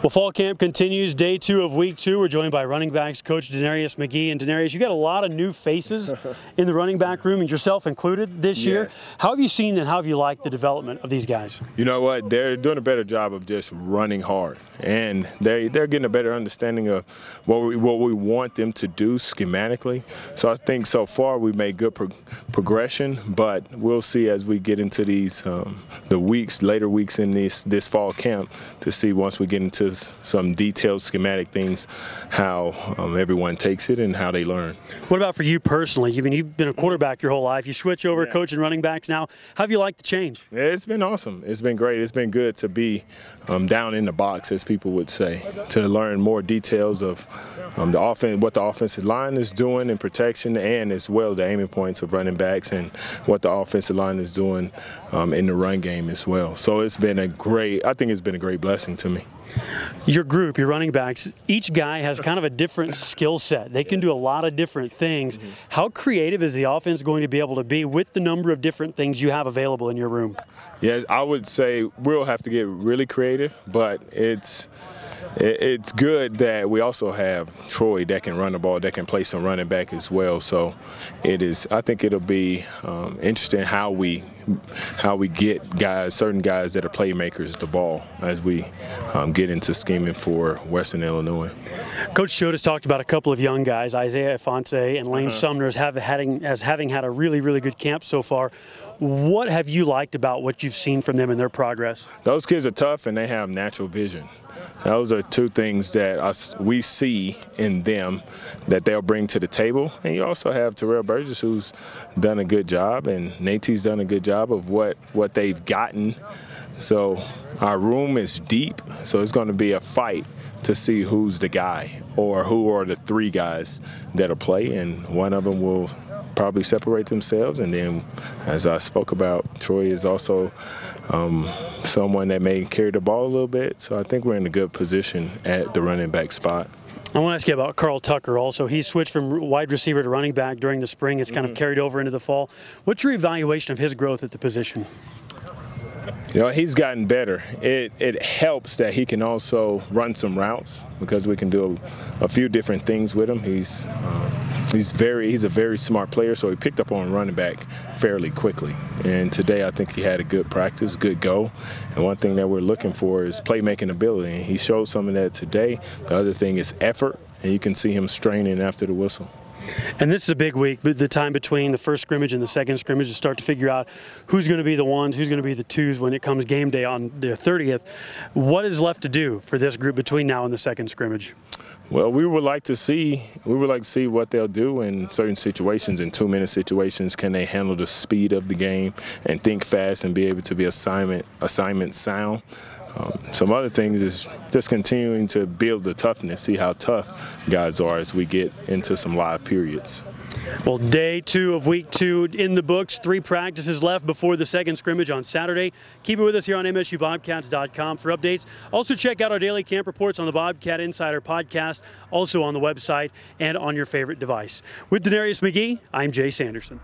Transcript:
Well, fall camp continues, day 2 of week 2. We're joined by running backs coach Denarius McGhee. And Denarius, you got a lot of new faces in the running back room, and yourself included this year. How have you seen and how have you liked the development of these guys? You know what? They're doing a better job of just running hard, and they're getting a better understanding of what we want them to do schematically. So I think so far we've made good progression, but we'll see as we get into these later weeks in this fall camp to see once we get into some detailed schematic things how everyone takes it and how they learn. What about for you personally? You've been a quarterback your whole life. You switch over coaching running backs now. How have you liked the change? It's been awesome. It's been great. It's been good to be down in the box, as people would say, to learn more details of the offense, what the offensive line is doing in protection, and as well the aiming points of running backs and what the offensive line is doing in the run game as well. So I think it's been a great blessing to me. Your group, your running backs, each guy has kind of a different skill set. They can do a lot of different things. How creative is the offense going to be able to be with the number of different things you have available in your room? Yes, I would say we'll have to get really creative, but it's good that we also have Troy that can run the ball, that can play some running back as well. So I think it'll be interesting how we get certain guys that are playmakers the ball as we get into scheming for Western Illinois. Coach Choate has talked about a couple of young guys, Isaiah Ifonse and Lane Sumner, as having had a really, really good camp so far. What have you liked about what you've seen from them in their progress? Those kids are tough and they have natural vision. Those are two things that we see in them that they'll bring to the table. And you also have Terrell Burgess, who's done a good job, and Nate's done a good job of what they've gotten. So our room is deep, so it's going to be a fight to see who's the guy or who are the 3 guys that'll play, and one of them will probably separate themselves. And then, as I spoke about, Troy is also someone that may carry the ball a little bit. So I think we're in a good position at the running back spot. I want to ask you about Carl Tucker also. He switched from wide receiver to running back during the spring. It's kind of carried over into the fall. What's your evaluation of his growth at the position? You know, he's gotten better. It helps that he can also run some routes because we can do a few different things with him. He's a very smart player, so he picked up on running back fairly quickly. And today I think he had a good practice, good go. And one thing that we're looking for is playmaking ability. And he showed some of that today. The other thing is effort, and you can see him straining after the whistle. And this is a big week, the time between the first scrimmage and the second scrimmage to start to figure out who's going to be the ones, who's going to be the twos when it comes game day on the 30th. What is left to do for this group between now and the second scrimmage? Well, we would like to see what they'll do in certain situations, in 2-minute situations. Can they handle the speed of the game and think fast and be able to be assignment sound? Some other things is just continuing to build the toughness, see how tough guys are as we get into some live periods. Well, day 2 of week 2 in the books. 3 practices left before the second scrimmage on Saturday. Keep it with us here on MSUBobcats.com for updates. Also check out our daily camp reports on the Bobcat Insider podcast, also on the website and on your favorite device. With Denarius McGhee, I'm Jay Sanderson.